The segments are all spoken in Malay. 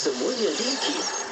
semuanya ringkih.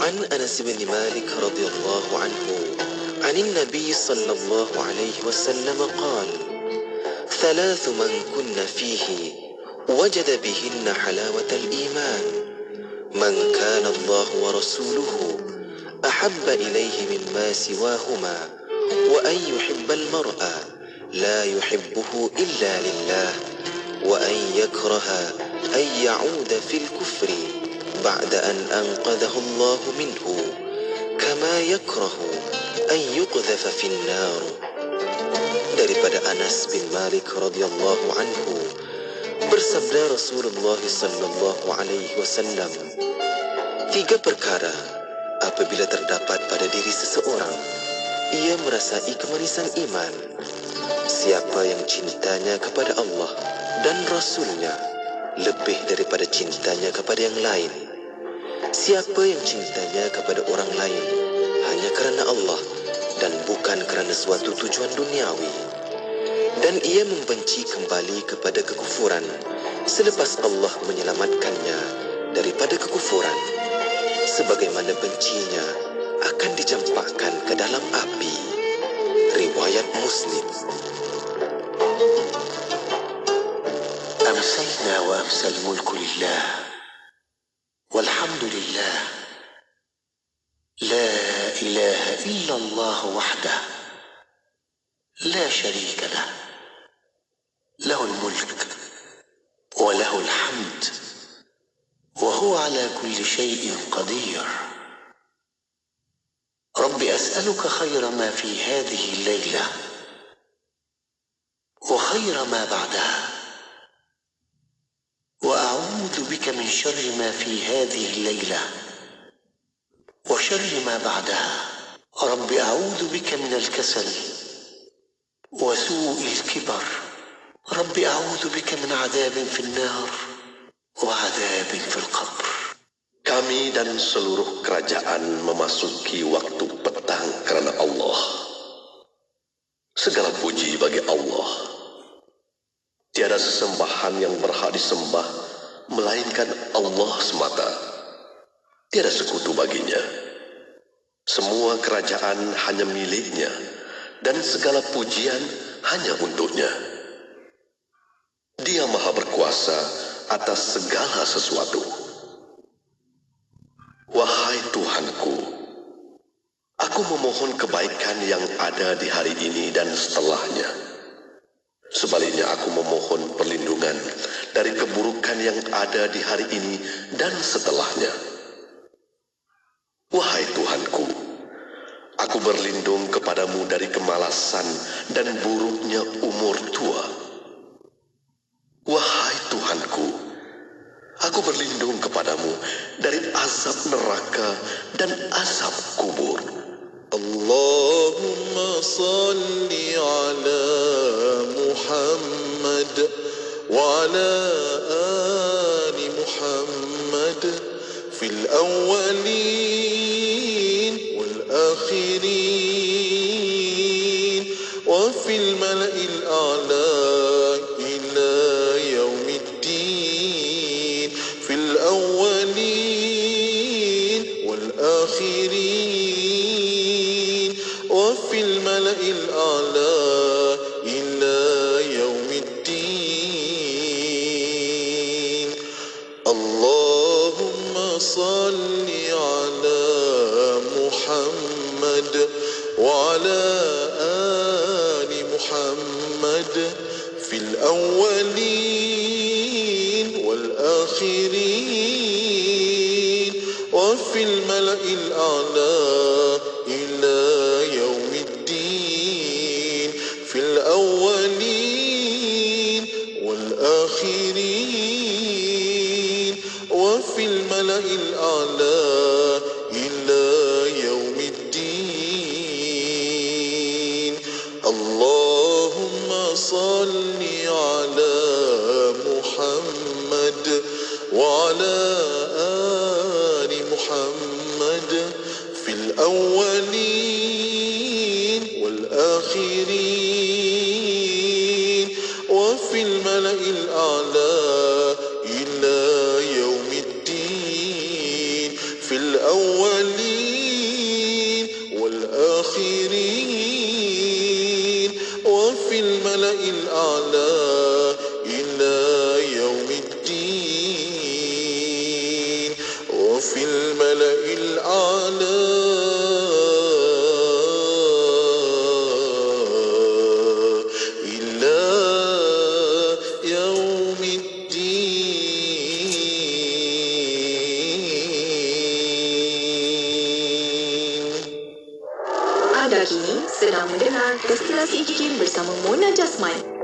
عن أنس بن مالك رضي الله عنه عن النبي صلى الله عليه وسلم قال: ثلاث من كن فيه وجد بهن حلاوة الإيمان: من كان الله ورسوله أحب إليه مما سواهما، وأن يحب المرء لا يحبه إلا لله، وأن يكره أن يعود في الكفر بعد أن أنقذه الله منه، كما يكره أن يقذف في النار. Daripada Anas bin Malik radhiyallahu anhu, bersabda Rasulullah sallallahu alaihi wasallam, 3 perkara apabila terdapat pada diri seseorang, ia merasai kemanisan iman. Siapa yang cintanya kepada Allah dan Rasulnya lebih daripada cintanya kepada yang lain. Siapa yang cintanya kepada orang lain hanya kerana Allah dan bukan kerana suatu tujuan duniawi, dan ia membenci kembali kepada kekufuran selepas Allah menyelamatkannya daripada kekufuran, sebagaimana bencinya akan dicampakkan ke dalam api. Riwayat Muslim. أمسينا وأمسى الملك لله والحمد لله لا إله إلا الله وحده لا شريك له له الملك وله الحمد وهو على كل شيء قدير. رب أسألك خير ما في هذه الليلة وخير ما بعدها، وأعوذ بك من شر ما في هذه الليلة وشر ما بعدها. رب أعوذ بك من الكسل وسوء الكبر. رب أعوذ بك من عذاب في النار وعذاب في القبر. Kami dan seluruh kerajaan memasuki waktu petang kerana Allah. Segala puji bagi Allah. Tiada sesembahan yang berhak disembah melainkan Allah semata. Tiada sekutu baginya. Semua kerajaan hanya miliknya dan segala pujian hanya untuknya. Dia maha berkuasa atas segala sesuatu. Wahai Tuhanku, aku memohon kebaikan yang ada di hari ini dan setelahnya. Sebaliknya aku memohon perlindungan dari keburukan yang ada di hari ini dan setelahnya. Wahai Tuhanku, aku berlindung kepadamu dari kemalasan dan buruknya umur tua. Wahai Tuhanku, aku berlindung kepadamu dari azab neraka dan azab kubur. Allahumma salli ala Muhammad wa ala ali Muhammad fil awwalin wal akhirin الملأ الأعلى إلى يوم الدين. اللهم صل على محمد وعلى آل محمد في الأولين والآخرين وفي الملأ الأعلى إلى يوم الدين، في الأولين والآخرين وفي الملأ الأعلى إلى يوم الدين. اللهم صل على محمد وعلى آل محمد في الأولين والآخرين وفي الملأ الأعلى إلى يوم الدين، في الأولين والآخرين وفي الملأ الأعلى إلى يوم الدين، وفي الملأ الأعلى إلى يوم الدين. Anda kini sedang mendengar Destinasi IKIM bersama Mona Jasman.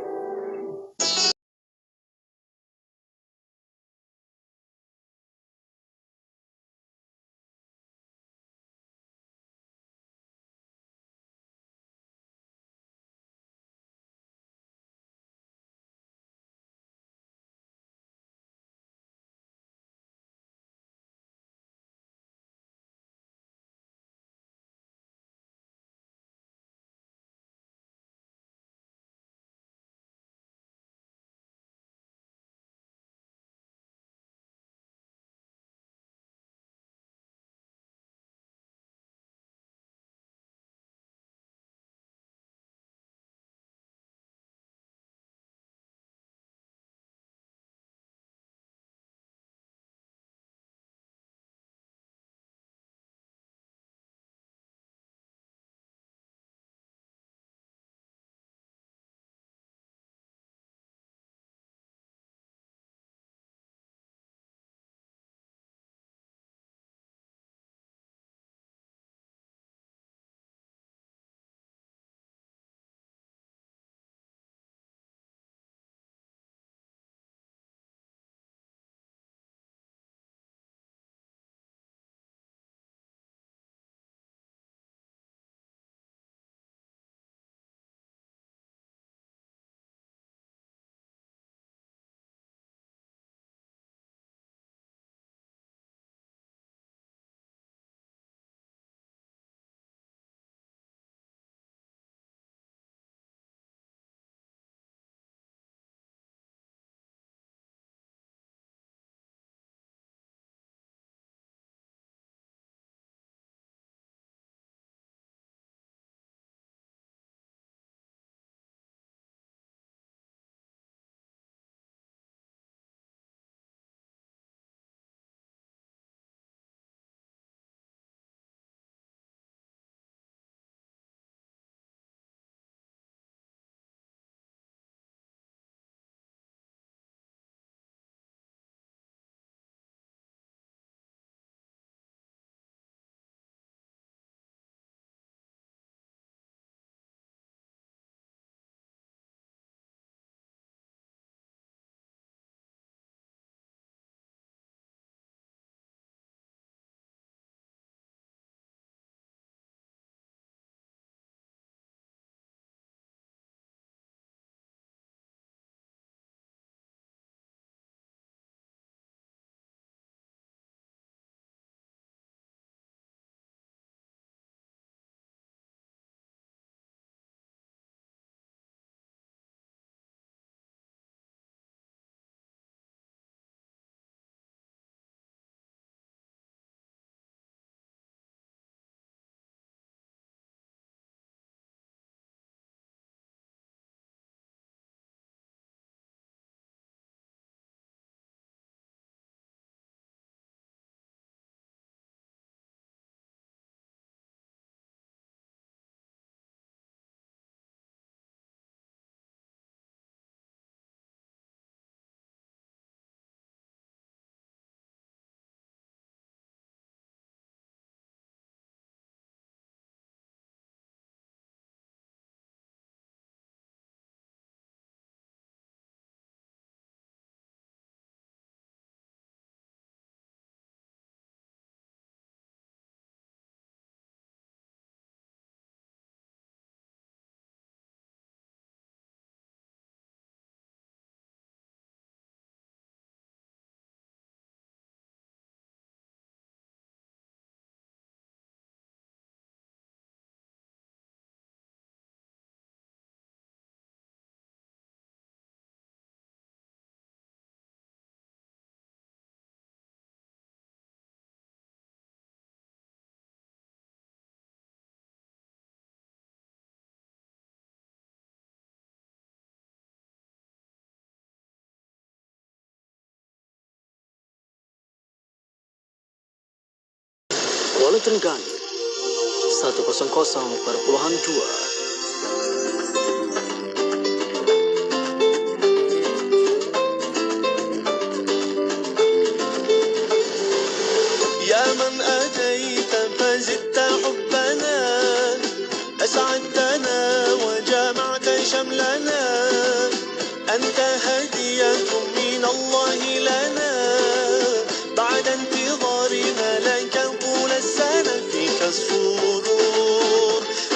Kuala Terengganu 100.2. يا من أتيت فزدت حبنا أسعدتنا وجمعت شملنا أنت هدية من الله لنا بعد انتظارنا لك طول السنة فيك السرور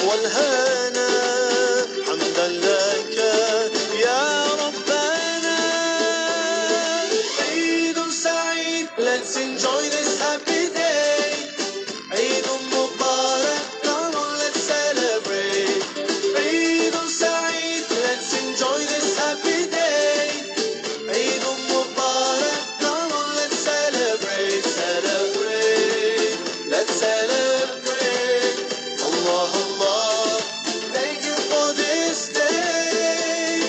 والهنا حمدا لك يا ربنا عيد سعيد let's enjoy this happy day عيد مبارك come on let's celebrate عيد سعيد let's enjoy this happy day عيد مبارك come on let's celebrate celebrate let's celebrate Allah Allah thank you for this day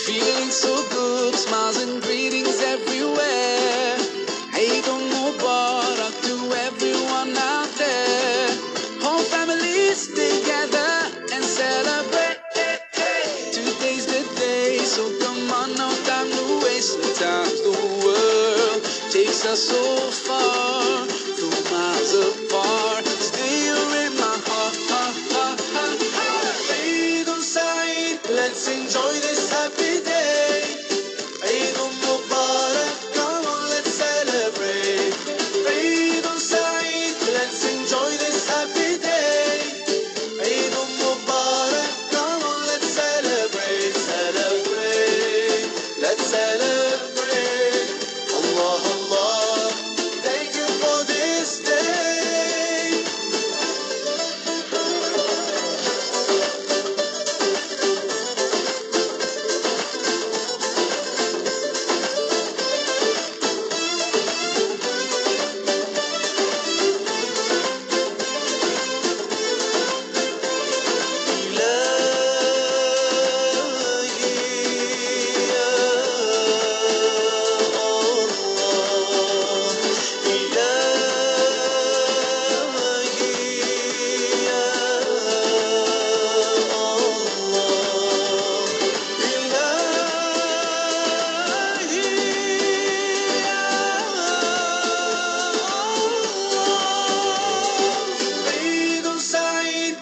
Feeling so good, smiles and greetings everywhere. Eid Mubarak to everyone out there. Whole families together and celebrate. Today's the day, so come on, no time to waste. Sometimes the world takes us so far, through miles apart. Still you're in my heart. Eid Saeed, let's enjoy this happy day. Eid Mubarak, come on, let's celebrate. Eid Saeed, let's enjoy this happy day. Eid Mubarak, come on, let's celebrate, celebrate, let's celebrate. Allah, Allah, thank you for this day.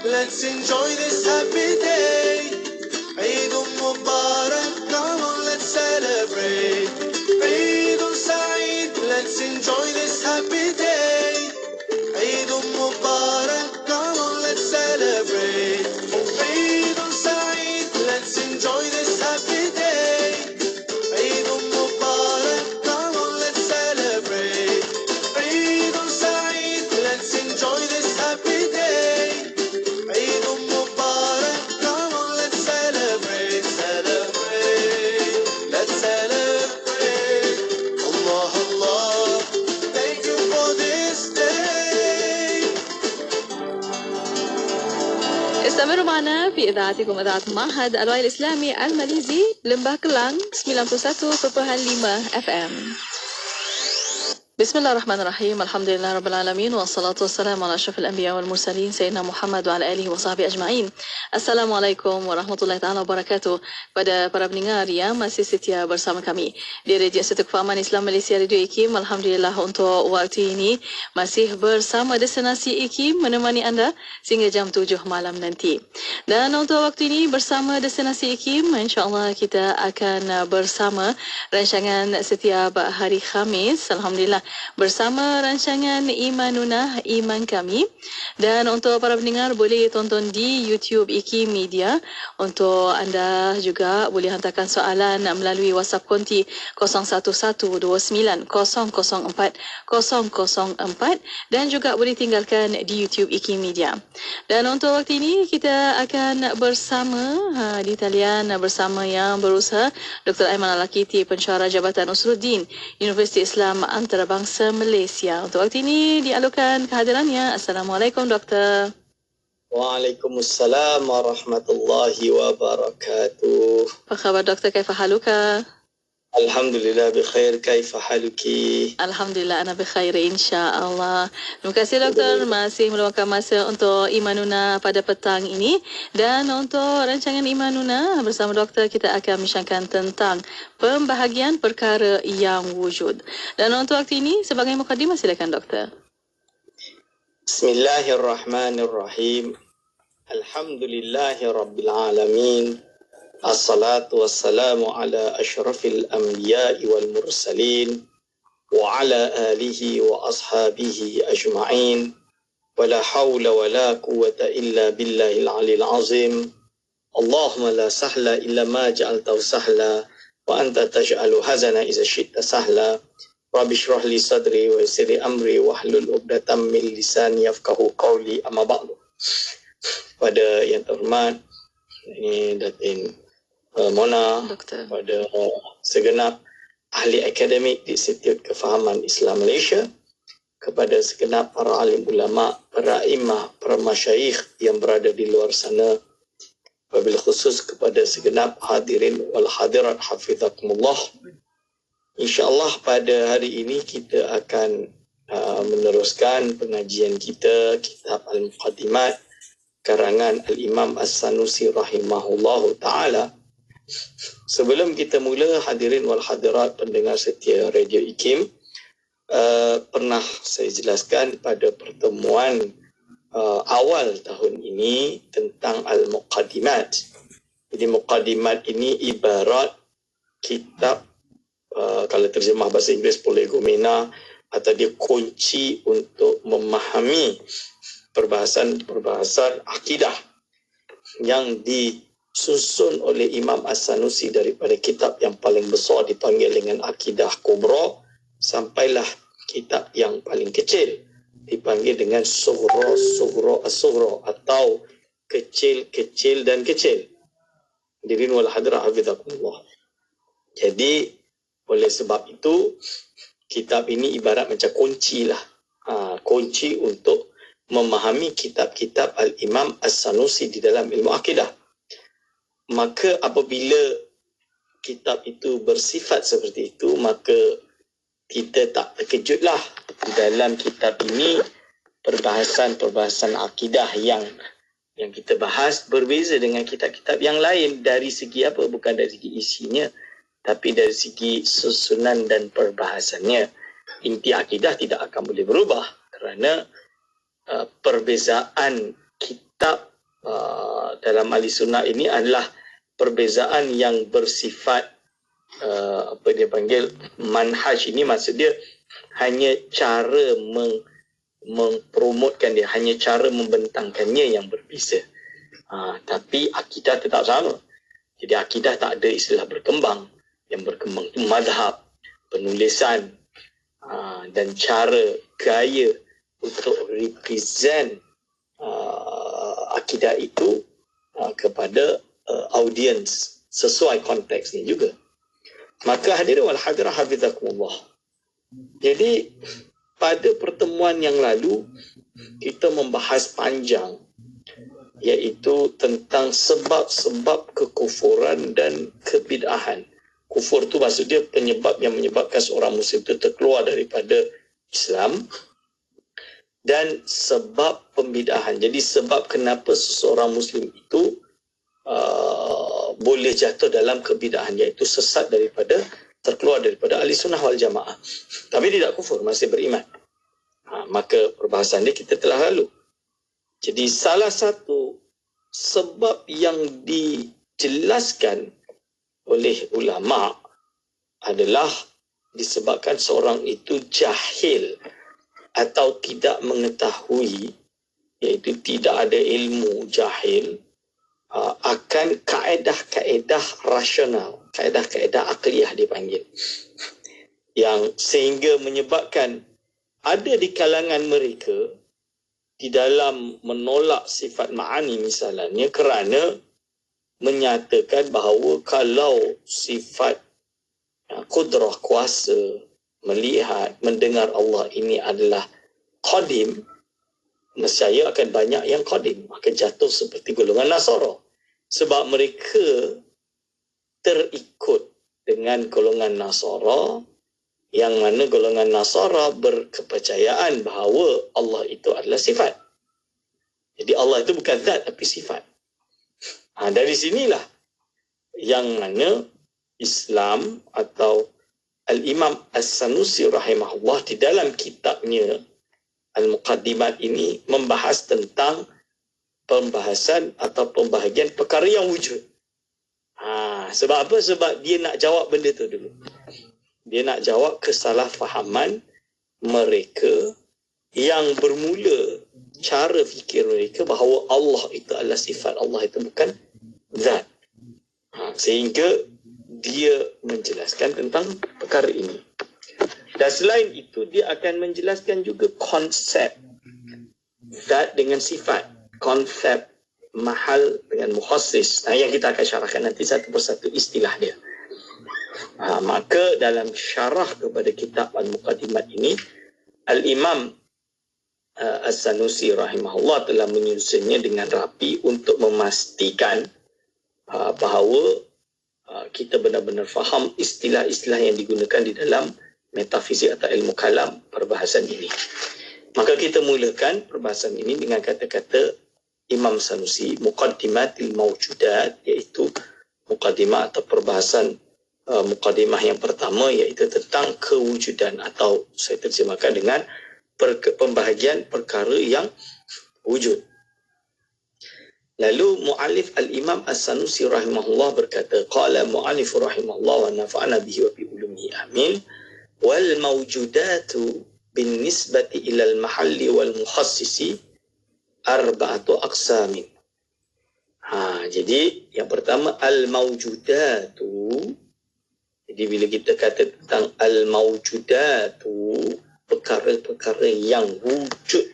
Let's enjoy this happy day. Eid Mubarak, come on, let's celebrate. Eid Saeed, let's enjoy this happy day. Eid Mubarak, come on, let's celebrate. Eid Saeed, let's enjoy this happy day. Eid Mubarak, come on, let's celebrate. Eid Saeed, let's enjoy this happy day. Eid Mubarak, come on, let's celebrate, celebrate, let's celebrate. Allah, Allah, thank you for this day. استمروا معنا في إذاعتكم إذاعة معهد الوعي الإسلامي الماليزي لمباه كلان 91.5 FM. بسم الله الرحمن الرحيم. الحمد لله رب العالمين والصلاة والسلام على أشرف الأنبياء والمرسلين سيدنا Muhammad وعلى آله وصحبه أجمعين. Assalamualaikum warahmatullahi taala wabarakatuh. Pada para pendengar yang masih setia bersama kami di Radio Institut Kefahaman Islam Malaysia Radio IKIM, alhamdulillah untuk waktu ini masih bersama Destinasi IKIM menemani anda sehingga jam 7 malam nanti. Dan untuk waktu ini bersama Destinasi IKIM, insya-Allah kita akan bersama rancangan setiap hari Khamis. Alhamdulillah bersama rancangan Imanuna, Iman Kami. Dan untuk para pendengar boleh tonton di YouTube IKI Media. Untuk anda juga boleh hantarkan soalan melalui WhatsApp konti 01129004 dan juga boleh tinggalkan di YouTube IKI Media. Dan untuk waktu ini kita akan bersama di talian bersama yang berusaha Dr. Aiman Al-Lakiti, Pensyarah Jabatan Usuluddin Universiti Islam Antarabangsa Malaysia. Untuk waktu ini dialurkan kehadirannya. Assalamualaikum Doktor. Waalaikumsalam warahmatullahi wabarakatuh. Apa khabar Doktor? Kaifa haluka? Alhamdulillah bikhair, kaifa haluki? Alhamdulillah ana bikhair insya-Allah. Terima kasih Doktor masih meluangkan masa untuk Imanuna pada petang ini. Dan untuk rancangan Imanuna bersama Doktor kita akan bincangkan tentang pembahagian perkara yang wujud. Dan untuk waktu ini sebagai mukadimah silakan Doktor. Bismillahirrahmanirrahim. Alhamdulillahi rabbil alamin. Assalatu wassalamu ala ashrafil anbiya'i wal mursalin wa ala alihi wa ashabihi ajma'in wa la hawla wa la quwwata illa billahil alil azim. Allahumma la sahla illa ma ja'altahu sahla wa anta taj'alu hazana iza syi'ta sahla. Rabbi shrah li sadri wa yassir li amri wahlul 'uqdatam min lisani yafqahu qawli, amma ba'du. Pada yang terhormat ini Datin Mona, Doktor. pada segenap ahli akademik di Institut Kefahaman Islam Malaysia, kepada segenap para alim ulama, para imam, para masyayikh yang berada di luar sana, wabil khusus kepada segenap hadirin wal hadirat hafizakumullah. InsyaAllah pada hari ini kita akan meneruskan pengajian kita kitab Al-Muqaddimat karangan Al-Imam As-Sanusi rahimahullahu ta'ala. Sebelum kita mula, hadirin wal hadirat pendengar setia Radio IKIM, pernah saya jelaskan pada pertemuan awal tahun ini tentang Al-Muqaddimat. Jadi Muqaddimat ini ibarat kitab, kalau terjemah bahasa Inggeris prolegomena, atau dia kunci untuk memahami perbahasan akidah yang disusun oleh Imam As-Sanusi daripada kitab yang paling besar dipanggil dengan Akidah Kubra sampailah kitab yang paling kecil dipanggil dengan Sughra As-Sughra atau kecil dan kecil. Hadirin wal hadirat hafizakumullah. Jadi oleh sebab itu kitab ini ibarat macam kunci lah. Kunci untuk memahami kitab-kitab Al-Imam As-Sanusi di dalam ilmu akidah. Maka apabila kitab itu bersifat seperti itu, maka kita tak terkejutlah di dalam kitab ini perbahasan akidah yang kita bahas berbeza dengan kitab-kitab yang lain. Dari segi apa? Bukan dari segi isinya, tapi dari segi susunan dan perbahasannya. Inti akidah tidak akan boleh berubah kerana perbezaan kitab dalam ahli sunnah ini adalah perbezaan yang bersifat apa dia panggil manhaj. Ini maksud dia hanya cara mempromotkan dia, hanya cara membentangkannya yang berbeza. Tapi akidah tetap sama. Jadi akidah tak ada istilah berkembang. Yang berkembang itu madhab, penulisan dan cara, gaya untuk represent akidah itu kepada audience sesuai konteksnya juga. Maka hadirin wal hadirat hafizakumullah. Jadi pada pertemuan yang lalu kita membahas panjang iaitu tentang sebab-sebab kekufuran dan kebid'ahan. Kufur itu maksud dia penyebab yang menyebabkan seorang muslim itu terkeluar daripada Islam, dan sebab pembid'ahan. Jadi sebab kenapa seseorang muslim itu boleh jatuh dalam kebid'ahan, iaitu sesat daripada, terkeluar daripada ahli sunnah wal jamaah, tapi tidak kufur, masih beriman. Maka perbahasan dia kita telah lalu. Jadi salah satu sebab yang dijelaskan oleh ulama adalah disebabkan seorang itu jahil atau tidak mengetahui, iaitu tidak ada ilmu, jahil, akan kaedah-kaedah rasional, kaedah-kaedah akliyah dipanggil, yang sehingga menyebabkan ada di kalangan mereka di dalam menolak sifat ma'ani misalnya kerana menyatakan bahawa kalau sifat kudrah, kuasa, melihat, mendengar Allah ini adalah qadim, nescaya akan banyak yang qadim, akan jatuh seperti golongan Nasara, sebab mereka terikut dengan golongan Nasara, yang mana golongan Nasara berkepercayaan bahawa Allah itu adalah sifat. Jadi Allah itu bukan zat tapi sifat. Dari sinilah yang mana Islam atau Al-Imam As-Sanusi rahimahullah di dalam kitabnya Al-Muqaddimat ini membahas tentang pembahasan atau pembahagian perkara yang wujud. Sebab apa? Sebab dia nak jawab benda tu dulu. Dia nak jawab kesalahfahaman mereka yang bermula cara fikir mereka bahawa Allah itu adalah sifat, Allah itu bukan zat. Sehingga dia menjelaskan tentang perkara ini. Dan selain itu, dia akan menjelaskan juga konsep zat dengan sifat, konsep mahal dengan mukhassis, yang kita akan syarahkan nanti satu persatu istilah dia. Maka dalam syarah kepada kitab Al-Muqaddimat ini, Al-Imam As-Sanusi rahimahullah telah menyusunnya dengan rapi untuk memastikan bahawa kita benar-benar faham istilah-istilah yang digunakan di dalam metafizik atau ilmu kalam perbahasan ini. Maka kita mulakan perbahasan ini dengan kata-kata Imam Sanusi, Muqaddimatil Mawjudat, iaitu muqaddimah atau perbahasan muqaddimah yang pertama, iaitu tentang kewujudan, atau saya terjemahkan dengan pembahagian perkara yang wujud. Lalu mu'alif Al-Imam As-Sanusi rahimahullah berkata, qala mu'alif rahimahullah wa nafa'ana bihi wa bi ulumihi amin, wal mawjudatu bin nisbati ilal mahalli wal mukhassisi arba'atu aqsamin. Jadi yang pertama al-mawjudatu. Jadi bila kita kata tentang al-mawjudatu, perkara-perkara yang wujud,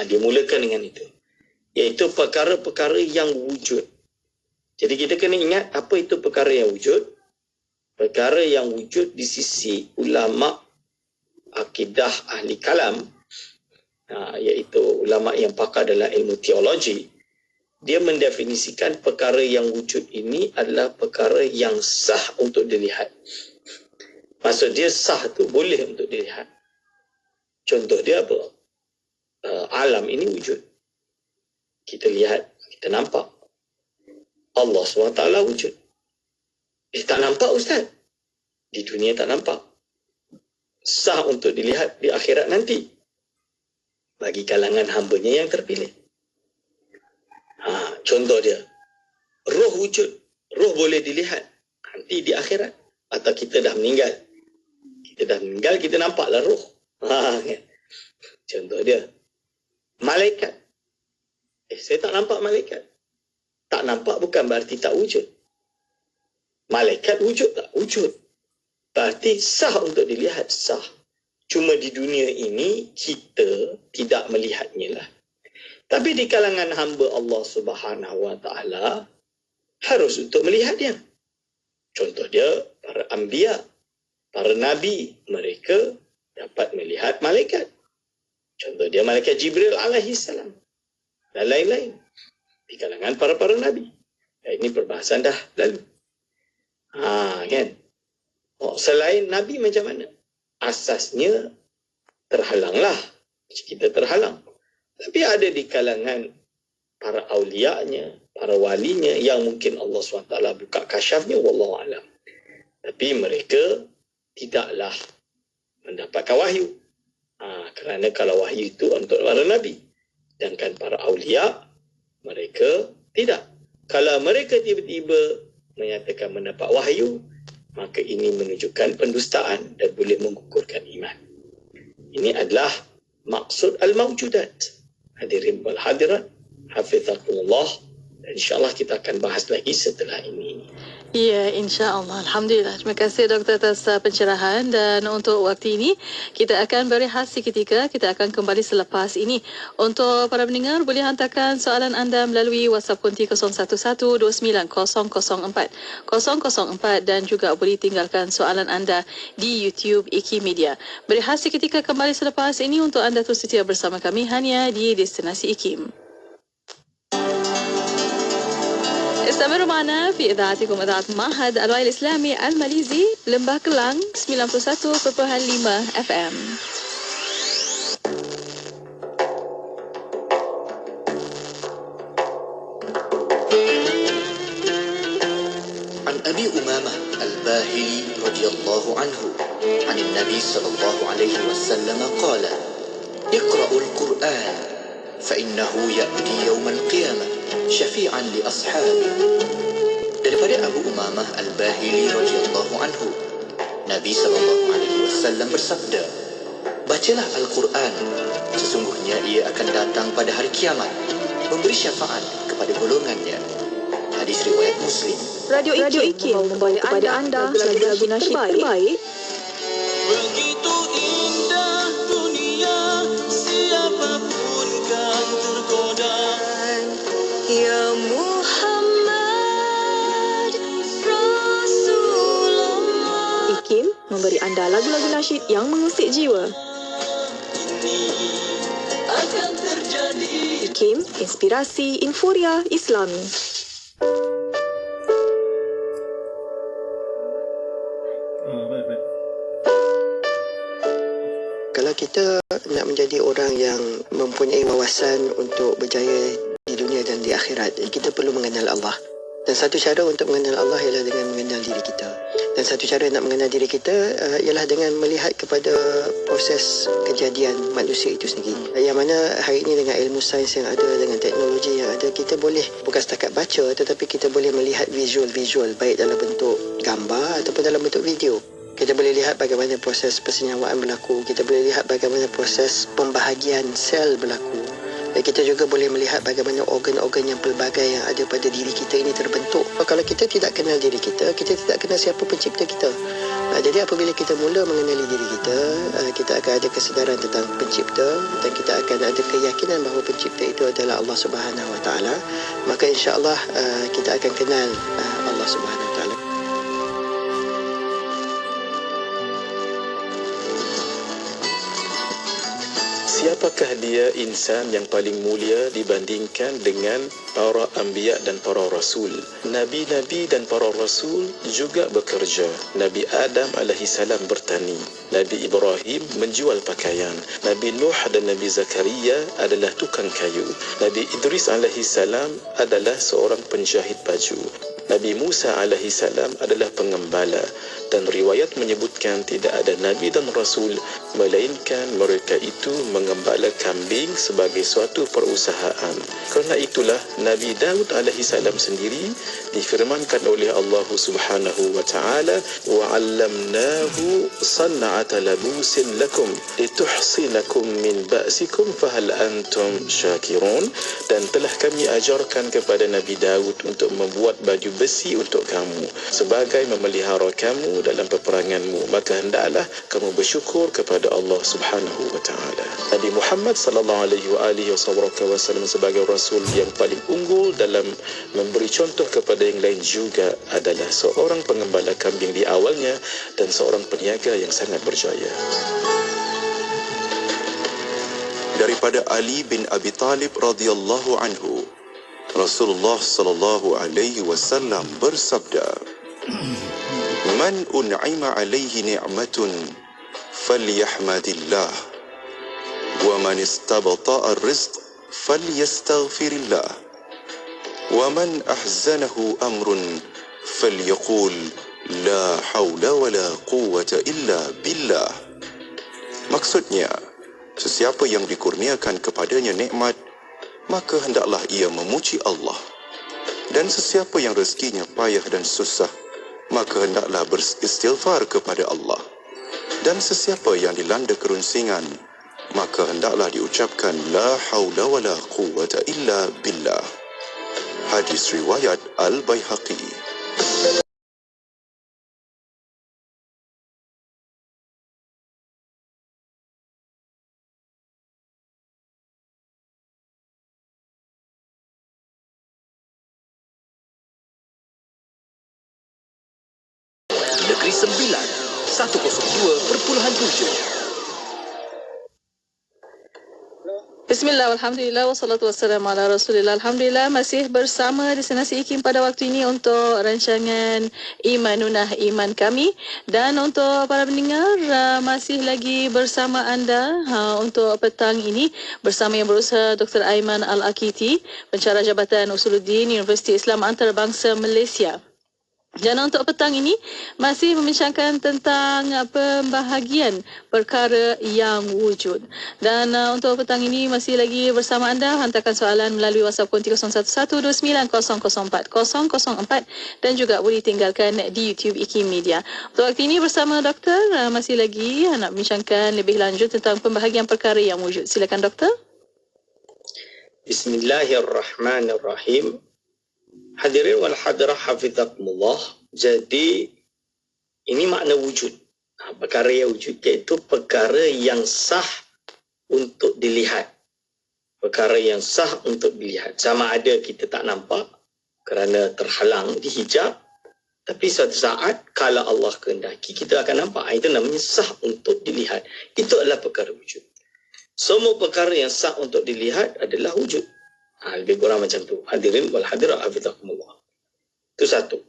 dia mulakan dengan itu, iaitu perkara-perkara yang wujud. Jadi kita kena ingat apa itu perkara yang wujud. Perkara yang wujud di sisi ulama akidah ahli kalam, iaitu ulama yang pakar dalam ilmu teologi, dia mendefinisikan perkara yang wujud ini adalah perkara yang sah untuk dilihat. Maksud dia sah tu boleh untuk dilihat. Contoh dia apa? Alam ini wujud. Kita lihat, kita nampak. Allah SWT wujud. Tak nampak Ustaz. Di dunia tak nampak. Sah untuk dilihat di akhirat nanti, bagi kalangan hamba-Nya yang terpilih. Contoh dia, roh wujud. Roh boleh dilihat nanti di akhirat. Atau kita dah meninggal. Kita dah meninggal, kita nampaklah roh. Contoh dia, malaikat. Saya tak nampak malaikat. Tak nampak bukan berarti tak wujud. Malaikat wujud tak? Wujud. Berarti sah untuk dilihat, sah. Cuma di dunia ini kita tidak melihatnya lah. Tapi di kalangan hamba Allah Subhanahu Wa Taala harus untuk melihat dia. Contoh dia para anbiya, para nabi, mereka dapat melihat malaikat. Contoh dia malaikat Jibril alaihi salam dan lain-lain di kalangan para nabi. Ini perbahasan dah lalu. Kan? Selain nabi macam mana? Asasnya terhalanglah. Kita terhalang. Tapi ada di kalangan para awliya-Nya, para walinya yang mungkin Allah SWT buka kasyafnya, wallahu alam. Tapi mereka tidaklah mendapatkan wahyu. Kerana kalau wahyu itu untuk para nabi. Sedangkan para awliya, mereka tidak. Kalau mereka tiba-tiba menyatakan mendapat wahyu, maka ini menunjukkan pendustaan dan boleh menggugurkan iman. Ini adalah maksud al-mawjudat. Hadirin wal hadirat, hafizakumullah, dan insyaAllah kita akan bahas lagi setelah ini. Ya, insya-Allah. Alhamdulillah. Terima kasih Doktor atas pencerahan, dan untuk waktu ini kita akan berehat seketika. Kita akan kembali selepas ini. Untuk para pendengar, boleh hantarkan soalan anda melalui WhatsApp konti 01129004 dan juga boleh tinggalkan soalan anda di YouTube Iki Media. Berehat seketika, kembali selepas ini untuk anda terus setia bersama kami hanya di Destinasi IKIM. استمروا معنا في إذاعتكم إذاعة معهد الوعي الإسلامي الماليزي لمبah Kelang 91.5 FM. عن أبي أمامة الباهلي رضي الله عنه عن النبي صلى الله عليه وسلم قال: اقرأوا القرآن فإنه يأتي يوم القيامة syafi'an li ashabi. Daripada Abu Umamah Al-Bahili radhiyallahu anhu, Nabi SAW bersabda, bacalah Al-Quran, sesungguhnya ia akan datang pada hari kiamat, memberi syafaat kepada golongannya. Hadis riwayat Muslim. Radio IKIM membawa kepada anda lagu-lagu nasyid terbaik. Begitu indah dunia, siapapun kan tergoda. Ya Muhammad Rasulullah. IKIM memberi anda lagu-lagu nasyid yang mengusik jiwa. Akan terjadi. IKIM, inspirasi Inforia Islami. Kalau kita nak menjadi orang yang mempunyai wawasan untuk berjaya di dunia dan di akhirat, kita perlu mengenal Allah. Dan satu cara untuk mengenal Allah ialah dengan mengenal diri kita. Dan satu cara nak mengenal diri kita ialah dengan melihat kepada proses kejadian manusia itu sendiri. Yang mana hari ini dengan ilmu sains yang ada, dengan teknologi yang ada, kita boleh bukan setakat baca, tetapi kita boleh melihat visual-visual, baik dalam bentuk gambar ataupun dalam bentuk video. Kita boleh lihat bagaimana proses persenyawaan berlaku. Kita boleh lihat bagaimana proses pembahagian sel berlaku. Dan kita juga boleh melihat bagaimana organ-organ yang pelbagai yang ada pada diri kita ini terbentuk. Kalau kita tidak kenal diri kita, kita tidak kenal siapa pencipta kita. Jadi apabila kita mula mengenali diri kita, kita akan ada kesedaran tentang pencipta, dan kita akan ada keyakinan bahawa pencipta itu adalah Allah Subhanahu Wa Taala. Maka insya-Allah kita akan kenal Allah Subhanahu Wa Taala. Siapakah dia insan yang paling mulia dibandingkan dengan para anbiya dan para rasul? Nabi-nabi dan para rasul juga bekerja. Nabi Adam alaihissalam bertani. Nabi Ibrahim menjual pakaian. Nabi Nuh dan Nabi Zakaria adalah tukang kayu. Nabi Idris alaihissalam adalah seorang penjahit baju. Nabi Musa alaihissalam adalah pengembala. Dan riwayat menyebutkan tidak ada Nabi dan Rasul melainkan mereka itu mengembala kambing sebagai suatu perusahaan. Kerana itulah Nabi Daud alaihissalam sendiri difirmankan oleh Allah Subhanahu wa taala, wa 'allamnahu san'ata labusin lakum lituhsinakum min ba'sikum fahal antum syakirun. Dan telah kami ajarkan kepada Nabi Daud untuk membuat baju besi untuk kamu sebagai memelihara kamu dalam peperanganmu, maka hendaklah kamu bersyukur kepada Allah Subhanahu wa taala. Nabi Muhammad sallallahu alaihi wasallam sebagai rasul yang paling unggul dalam memberi contoh kepada yang lain juga adalah seorang pengembala kambing di awalnya dan seorang peniaga yang sangat berjaya. Daripada Ali bin Abi Talib radhiyallahu anhu, Rasulullah sallallahu alaihi wasallam bersabda, "Man un'ima alaihi ni'matun falyahmadillah, wa man istabta'a ar-rizq falyastaghfirillah, wa man ahzanahu amrun falyaqul la haula wa la quwwata illa billah." Maksudnya, sesiapa yang dikurniakan kepadanya nikmat, maka hendaklah ia memuji Allah. Dan sesiapa yang rezekinya payah dan susah, maka hendaklah beristighfar kepada Allah. Dan sesiapa yang dilanda kerunsingan, maka hendaklah diucapkan la haula wala quwwata illa billah. Hadis riwayat Al-Baihaqi. Negeri Sembilan 102.7. Bismillah, alhamdulillah, wassalatu wassalamu ala rasulillah. Alhamdulillah, masih bersama Destinasi IKIM pada waktu ini untuk rancangan Imanunah Iman Kami. Dan untuk para pendengar, masih lagi bersama anda untuk petang ini bersama Yang Berusaha Dr. Aiman Al-Akiti, Pensyarah Jabatan Usuluddin Universiti Islam Antarabangsa Malaysia. Dan untuk petang ini masih membincangkan tentang pembahagian perkara yang wujud. Dan untuk petang ini masih lagi bersama anda, hantarkan soalan melalui WhatsApp konti 0111900404 dan juga boleh tinggalkan di YouTube IKIM Media. Untuk waktu ini bersama doktor, masih lagi nak bincangkan lebih lanjut tentang pembahagian perkara yang wujud. Silakan doktor. Bismillahirrahmanirrahim. Hadirin wal hadirah hafizakumullah. Jadi ini makna wujud. Perkara yang wujud iaitu perkara yang sah untuk dilihat. Perkara yang sah untuk dilihat. Sama ada kita tak nampak kerana terhalang di hijab, tapi suatu saat kalau Allah kehendaki kita akan nampak. Itu namanya sah untuk dilihat. Itu adalah perkara wujud. Semua perkara yang sah untuk dilihat adalah wujud. Lebih kurang macam tu. Hadirin wal hadirah hafizakumullah. Itu satu.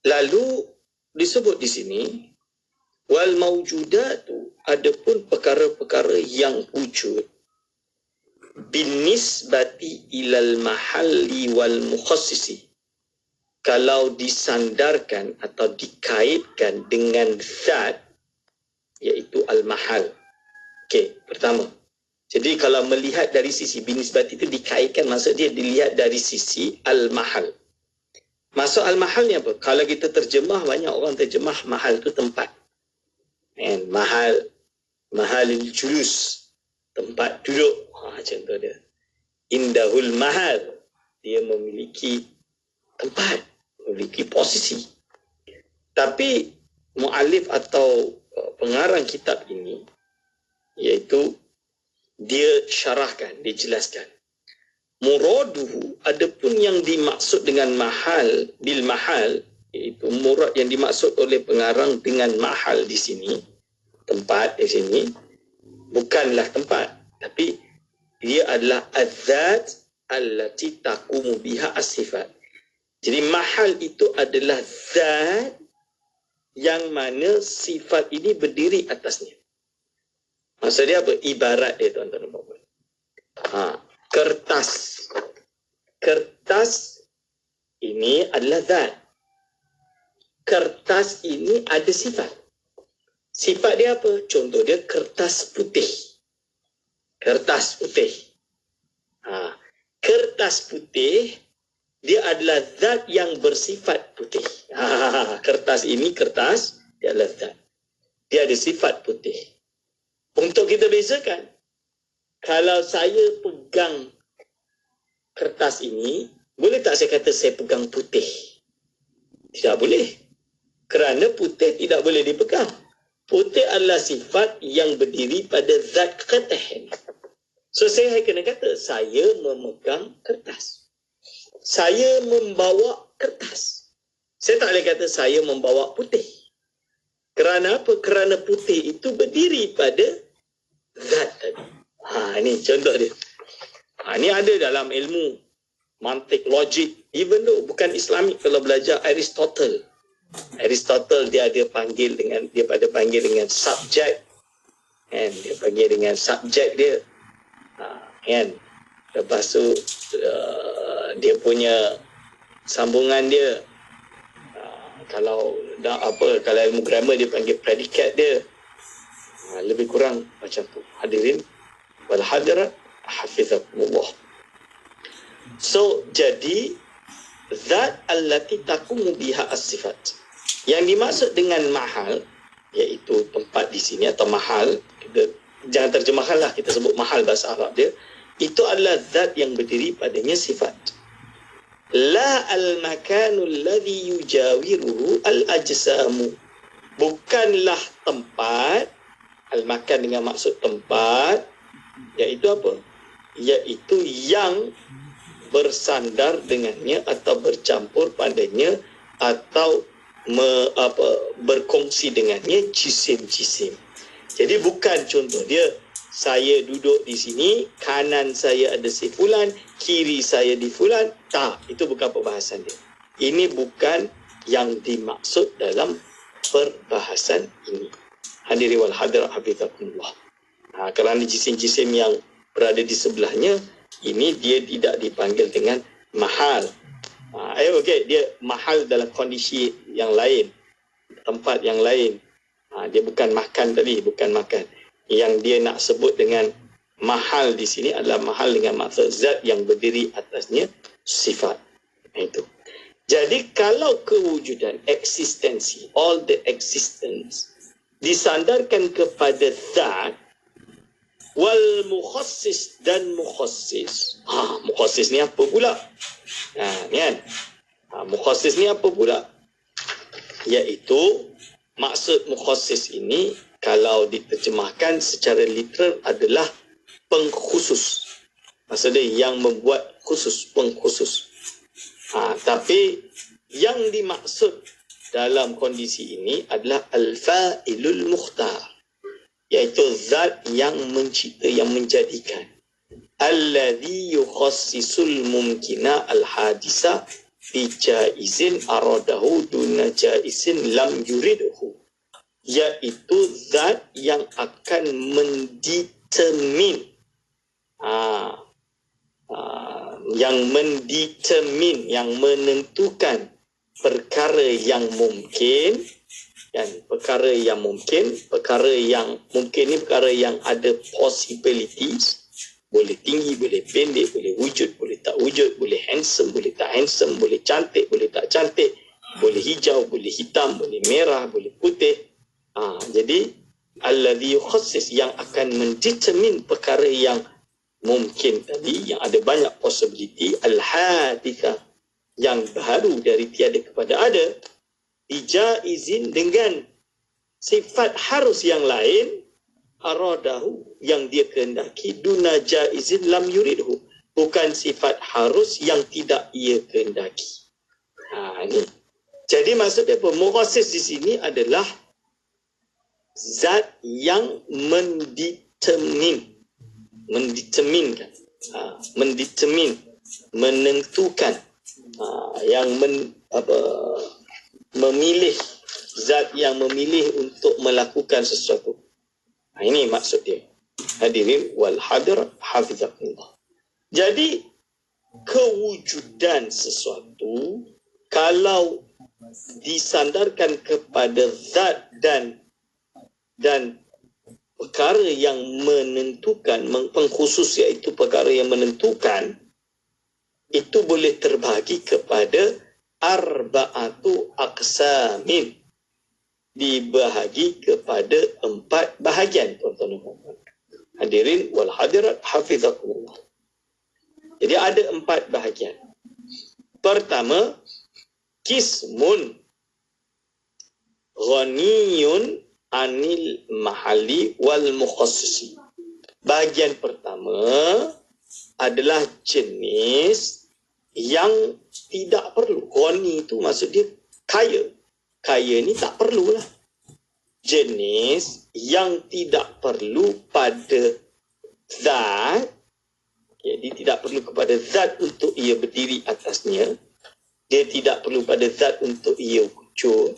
Lalu disebut di sini wal mawjudatu, adapun perkara-perkara yang wujud binisbati ilal mahalli wal mukhassisi, kalau disandarkan atau dikaitkan dengan zat, iaitu al-mahal. Okey, pertama. Jadi kalau melihat dari sisi binisbat itu dikaitkan, maksud dia dilihat dari sisi al-mahal. Maksud al-mahal ni apa? Kalau kita terjemah, banyak orang terjemah mahal tu tempat. Mahal, mahalil julus, tempat duduk. Contoh dia. Indahul mahal, dia memiliki tempat, memiliki posisi. Tapi mu'alif atau pengarang kitab ini, iaitu dia syarahkan, dia jelaskan. Muraduhu, adapun yang dimaksud dengan mahal, bil mahal, iaitu murad yang dimaksud oleh pengarang dengan mahal di sini, tempat di sini, bukanlah tempat, tapi dia adalah adzat allati taqumu biha as-sifat. Jadi mahal itu adalah zat yang mana sifat ini berdiri atasnya. Maksud dia apa? Ibarat dia, tuan-tuan dan puan-puan. Kertas. Kertas ini adalah zat. Kertas ini ada sifat. Sifat dia apa? Contoh dia kertas putih. Kertas putih. Kertas putih, dia adalah zat yang bersifat putih. Kertas ini kertas, dia adalah zat. Dia ada sifat putih. Untuk kita bezakan, kalau saya pegang kertas ini, boleh tak saya kata saya pegang putih? Tidak boleh. Kerana putih tidak boleh dipegang. Putih adalah sifat yang berdiri pada zat kertas. So saya kena kata, saya memegang kertas. Saya membawa kertas. Saya tak boleh kata saya membawa putih. Kerana apa? Kerana putih itu berdiri pada zat tadi. Ini contoh dia. Ini ada dalam ilmu mantik, logik. Even though bukan Islamik, kalau belajar Aristotle. Aristotle dia ada panggil dengan, dia pada panggil dengan subjek. Dia panggil dengan subjek dia. Lepas tu dia punya sambungan dia. Kalau kalau ilmu grammar dia panggil predikat dia. Lebih kurang macam tu. Hadirin wal hadirat hafizakumullah. So jadi zat allati taqumu biha as-sifat. Yang dimaksud dengan mahal, iaitu tempat di sini atau mahal, jangan terjemahkan lah, kita sebut mahal bahasa Arab dia, itu adalah zat yang berdiri padanya sifat. La al-makanul ladhi yujawiruhu al-ajsamu. Bukanlah tempat, al-makan dengan maksud tempat, iaitu apa? Iaitu yang bersandar dengannya atau bercampur padanya atau berkongsi dengannya jisim-jisim. Jadi bukan contoh dia, saya duduk di sini, kanan saya ada si fulan, kiri saya di fulan. Tak, itu bukan perbahasan dia. Ini bukan yang dimaksud dalam perbahasan ini. Hadirin wal hadirat hafizakumullah. Kerana jisim-jisim yang berada di sebelahnya, ini dia tidak dipanggil dengan mahal. Okey, dia mahal dalam kondisi yang lain, tempat yang lain. Dia bukan makan tadi, bukan makan. Yang dia nak sebut dengan mahal di sini adalah mahal dengan maksud zat yang berdiri atasnya sifat. Itu. Jadi kalau kewujudan, eksistensi, all the existence disandarkan kepada zat, wal mukhassis dan mukhassis. Mukhassis ni apa pula? Kan? Mukhassis ni apa pula? Iaitu maksud mukhassis ini kalau diterjemahkan secara literal adalah pengkhusus. Maksudnya yang membuat khusus, pengkhusus. Tapi yang dimaksud dalam kondisi ini adalah al-fa'ilul mukhtar, iaitu zat yang mencipta, yang menjadikan. Alladhi yukhassisul mumkina al-hadisa bi jaizin aradahu duna jaizin lam yuridhu, iaitu zat yang akan mendetermin, yang menentukan perkara yang mungkin, dan perkara yang mungkin ni perkara yang ada possibilities, boleh tinggi, boleh pendek, boleh wujud, boleh tak wujud, boleh handsome, boleh tak handsome, boleh cantik, boleh tak cantik, boleh hijau, boleh hitam, boleh merah, boleh putih. Jadi alladhi yukhassis, yang akan mendetermin perkara yang mungkin tadi, yang ada banyak possibility, al-hadithah, yang baru dari tiada kepada ada, dijaizin dengan sifat harus yang lain, aradahu, yang dia kehendaki, duna jaizin lam yuridhu, bukan sifat harus yang tidak ia kehendaki. Ini. Jadi maksudnya apa? Mukhassis di sini adalah zat yang menentukan, yang memilih, zat yang memilih untuk melakukan sesuatu. Ini maksud dia. Hadirin wal hadirat hafizakumullah. Jadi kewujudan sesuatu kalau disandarkan kepada zat dan perkara yang menentukan, pengkhusus, iaitu perkara yang menentukan, itu boleh terbahagi kepada arba'atu aqsamin, dibahagi kepada 4 bahagian, tuan-tuan dan puan-puan. Hadirin wal hadirat hafizakumullah. Jadi ada 4 bahagian. Pertama, kismun ghaniyun anil mahali wal mukhassisi. Bahagian pertama adalah jenis yang tidak perlu. Ghani itu maksud dia kaya. Kaya ni tak perlulah. Jenis yang tidak perlu pada zat, jadi tidak perlu kepada zat untuk ia berdiri atasnya. Dia tidak perlu pada zat untuk ia wujud.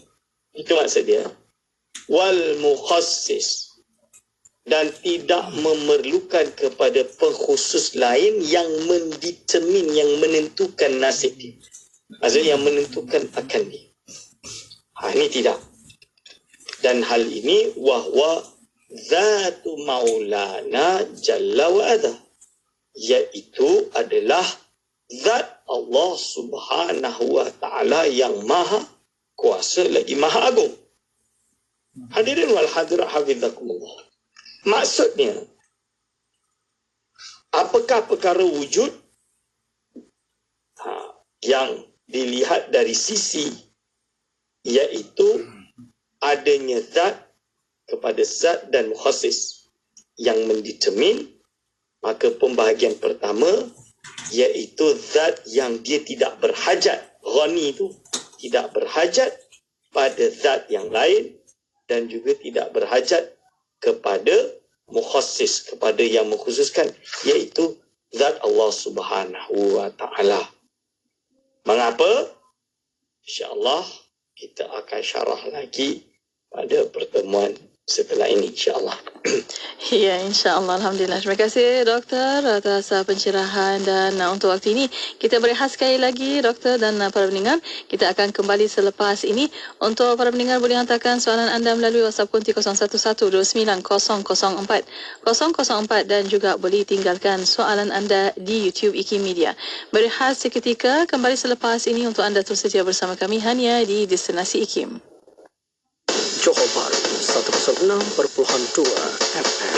Itu maksud dia. Wal mukhassis, dan tidak memerlukan kepada pengkhusus lain yang mendetermin, yang menentukan nasib dia. Maksudnya yang menentukan akan dia. Ini tidak. Dan hal ini wahwa zatu maulana jalla wa adha, iaitu adalah zat Allah subhanahu wa ta'ala yang maha kuasa lagi maha agung. Hadirin wal hadirat hafizakumullah. Maksudnya, apakah perkara wujud yang dilihat dari sisi, iaitu adanya zat kepada zat dan mukhassis yang mendetermin. Maka pembahagian pertama iaitu zat yang dia tidak berhajat, ghani itu tidak berhajat pada zat yang lain dan juga tidak berhajat kepada mukhassis, kepada yang mengkhususkan, iaitu zat Allah Subhanahu wa taala. Mengapa? Insya-Allah kita akan syarah lagi pada pertemuan setelah ini, insya-Allah. Ya, insya-Allah. Alhamdulillah. Terima kasih Doktor atas pencerahan, dan untuk waktu ini kita berehat sekali lagi Doktor dan para pendengar. Kita akan kembali selepas ini. Untuk para pendengar boleh hantarkan soalan anda melalui WhatsApp konti 01129004 dan juga boleh tinggalkan soalan anda di YouTube IKIM Media. Berehat seketika, kembali selepas ini untuk anda terus setia bersama kami hanya di Destinasi IKIM. Johor Bahru 106.2 FM.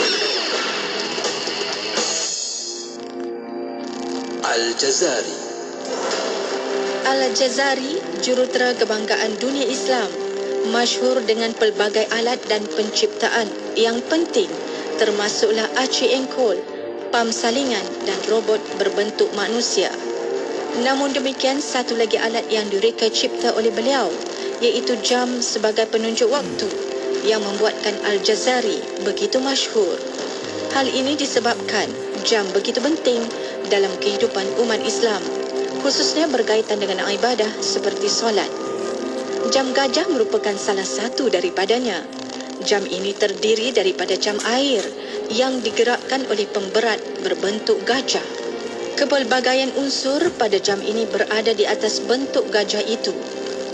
Al-Jazari. Al-Jazari, jurutera kebanggaan dunia Islam, masyhur dengan pelbagai alat dan penciptaan yang penting, termasuklah aci engkol, pam salingan dan robot berbentuk manusia. Namun demikian, satu lagi alat yang direka cipta oleh beliau, iaitu jam sebagai penunjuk waktu, yang membuatkan Al-Jazari begitu masyhur. Hal ini disebabkan jam begitu penting dalam kehidupan umat Islam, khususnya berkaitan dengan ibadah seperti solat. Jam gajah merupakan salah satu daripadanya. Jam ini terdiri daripada jam air yang digerakkan oleh pemberat berbentuk gajah. Kepelbagaian unsur pada jam ini berada di atas bentuk gajah itu.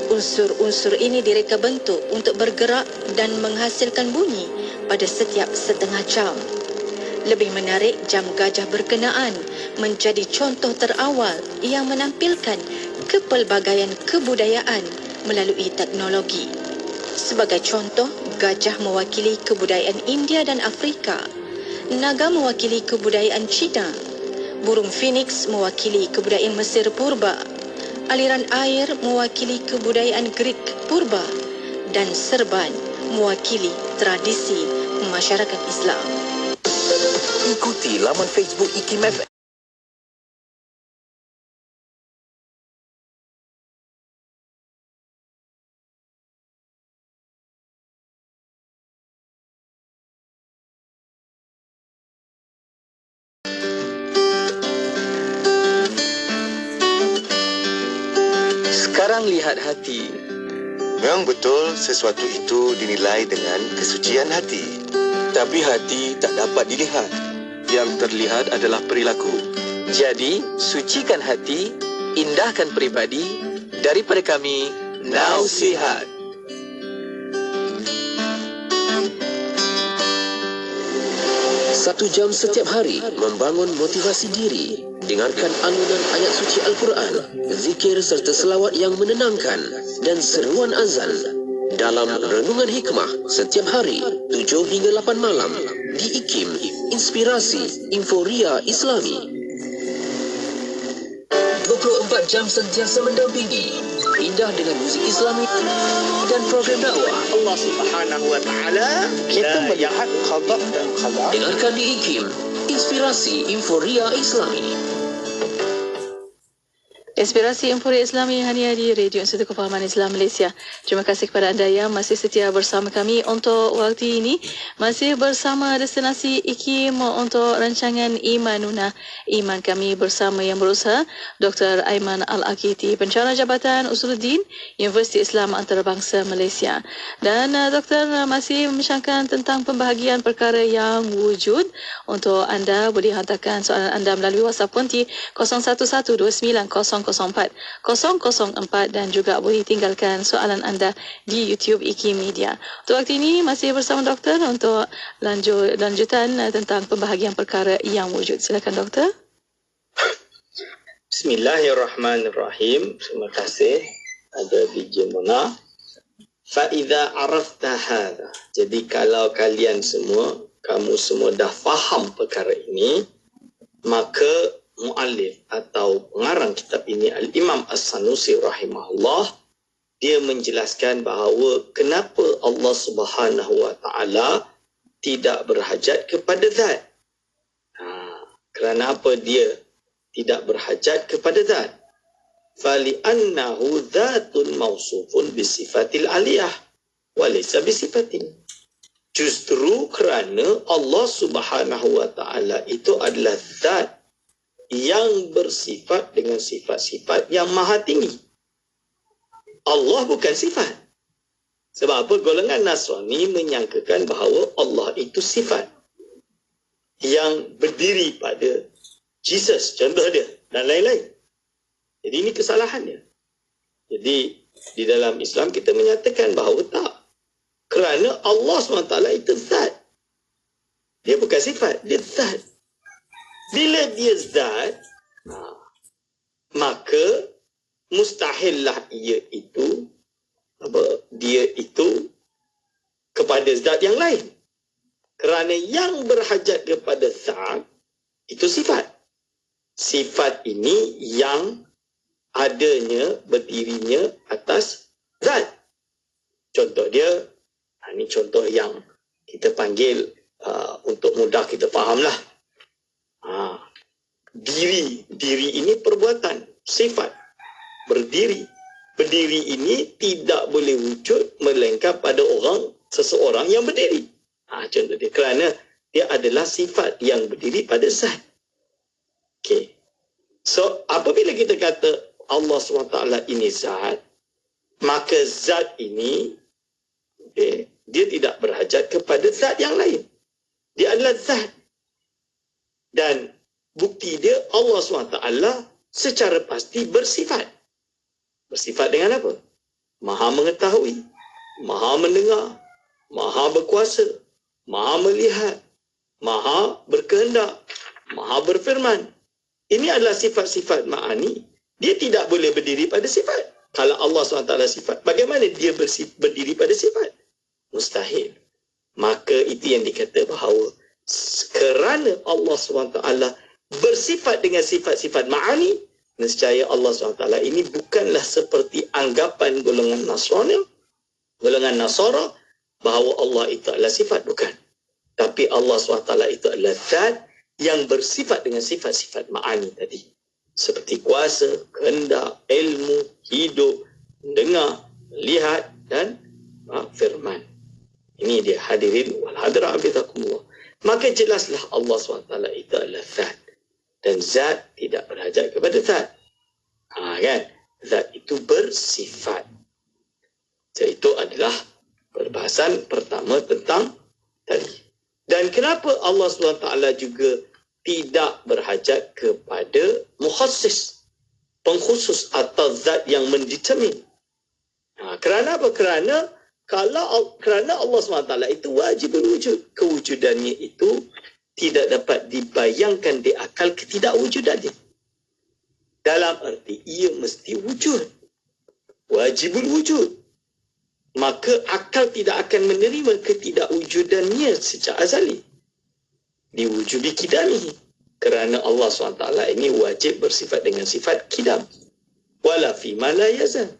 Unsur-unsur ini direka bentuk untuk bergerak dan menghasilkan bunyi pada setiap setengah jam. Lebih menarik, jam gajah berkenaan menjadi contoh terawal yang menampilkan kepelbagaian kebudayaan melalui teknologi. Sebagai contoh, gajah mewakili kebudayaan India dan Afrika, naga mewakili kebudayaan Cina, burung phoenix mewakili kebudayaan Mesir purba, aliran air mewakili kebudayaan Greek purba, dan serban mewakili tradisi masyarakat Islam. Ikuti laman Facebook IKIM FM. Sekarang lihat hati. Memang betul sesuatu itu dinilai dengan kesucian hati. Tapi hati tak dapat dilihat. Yang terlihat adalah perilaku. Jadi, sucikan hati, indahkan peribadi. Daripada kami, Nausihat. Satu jam setiap hari membangun motivasi diri. Dengarkan alunan ayat suci Al-Quran, zikir serta selawat yang menenangkan dan seruan azan dalam Renungan Hikmah setiap hari 7 hingga 8 malam di IKIM, Inspirasi Inforia Islami. 24 jam sentiasa mendampingi, indah dengan muzik Islami dan program dakwah. Allah Subhanahu wa taala kita melihat qada dan qadar. Dengarkan di IKIM, Inspirasi Inforia Islami. Inspirasi Inforia Islami hanya di Radio Institut Kefahaman Islam Malaysia. Terima kasih kepada anda yang masih setia bersama kami untuk waktu ini. Masih bersama Destinasi IKIM untuk rancangan Imanuna. Iman kami bersama yang berusaha, Dr. Aiman Al-Akiti, Pencara Jabatan Usuluddin, Universiti Islam Antarabangsa Malaysia. Dan Doktor masih membincangkan tentang pembahagian perkara yang wujud. Untuk anda boleh hantarkan soalan anda melalui WhatsApp konti 01129004 dan juga boleh tinggalkan soalan anda di YouTube IKIM Media. Untuk waktu ini masih bersama Doktor untuk lanjutan tentang pembahagian perkara yang wujud. Silakan Doktor. Bismillahirrahmanirrahim. Terima kasih ada DJ Mona. fa idza arafta hadha, jadi kalau kamu semua dah faham perkara ini, maka muallif atau pengarang kitab ini Al-Imam As-Sanusi rahimahullah, dia menjelaskan bahawa kenapa Allah Subhanahu wa taala tidak berhajat kepada zat. Kerana apa dia tidak berhajat kepada zat? Fali'annahu dzatun mausufun bisifatil aliyah wa laysa bisifatin. Justru kerana Allah Subhanahu wa taala itu adalah zat yang bersifat dengan sifat-sifat yang maha tinggi. Allah bukan sifat. Sebab apa? Golongan Nasrani menyangkakan bahawa Allah itu sifat yang berdiri pada Jesus, contoh dia, dan lain-lain. Jadi ini kesalahannya. Jadi di dalam Islam kita menyatakan bahawa tak. Kerana Allah SWT itu zat. Dia bukan sifat, dia zat. Bila dia zat, maka mustahillah dia itu kepada zat yang lain. Kerana yang berhajat kepada zat itu sifat. Sifat ini yang adanya, berdirinya atas zat. Contoh dia, ini contoh yang kita panggil untuk mudah kita fahamlah. Diri ini perbuatan, sifat, berdiri. Berdiri ini tidak boleh wujud melainkan pada seseorang yang berdiri. Contoh dia, kerana dia adalah sifat yang berdiri pada zat. Okay. So, apabila kita kata Allah SWT ini zat, maka zat ini dia tidak berhajat kepada zat yang lain. Dia adalah zat. Dan bukti dia Allah SWT secara pasti bersifat. Bersifat dengan apa? Maha mengetahui, maha mendengar, maha berkuasa, maha melihat, maha berkehendak, maha berfirman. Ini adalah sifat-sifat ma'ani. Dia tidak boleh berdiri pada sifat. Kalau Allah SWT sifat, bagaimana dia berdiri pada sifat? Mustahil. Maka itu yang dikata bahawa kerana Allah SWT bersifat dengan sifat-sifat ma'ani, nescaya Allah SWT ini bukanlah seperti anggapan golongan Nasrani, golongan Nasara, bahawa Allah itu adalah sifat. Bukan. Tapi Allah SWT itu adalah zat yang bersifat dengan sifat-sifat ma'ani tadi. Seperti kuasa, kehendak, ilmu, hidup, dengar, lihat dan firman. Ini dia hadirin wal hadirat abidakumullah. Maka jelaslah Allah SWT itu adalah zat. Dan zat tidak berhajat kepada zat. Kan? Zat itu bersifat. Jadi itu adalah perbahasan pertama tentang tadi. Dan kenapa Allah SWT juga tidak berhajat kepada mukhassis, pengkhusus atau zat yang mendetermin. Kerana apa? Kerana Allah SWT itu wajib berwujud. Kewujudannya itu tidak dapat dibayangkan di akal ketidakwujudannya. Dalam arti ia mesti wujud. Wajib berwujud. Maka akal tidak akan menerima ketidakwujudannya sejak azali. Diwujudi kidamihi. Kerana Allah SWT ini wajib bersifat dengan sifat kidam. Wala fima la yazal.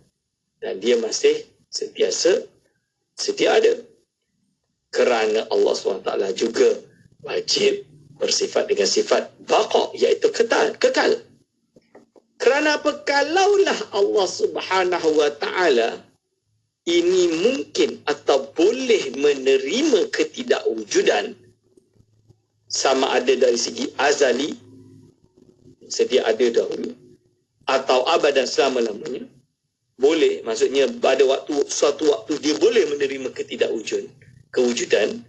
Dan dia masih sentiasa sedia ada. Kerana Allah SWT juga wajib bersifat dengan sifat baqa, iaitu kekal. Kerana apa? Kalaulah Allah Subhanahu wa ta'ala ini mungkin atau boleh menerima ketidakwujudan, sama ada dari segi azali, sedia ada dahulu, atau abadan selama-lamanya, boleh, maksudnya pada suatu waktu dia boleh menerima kewujudan,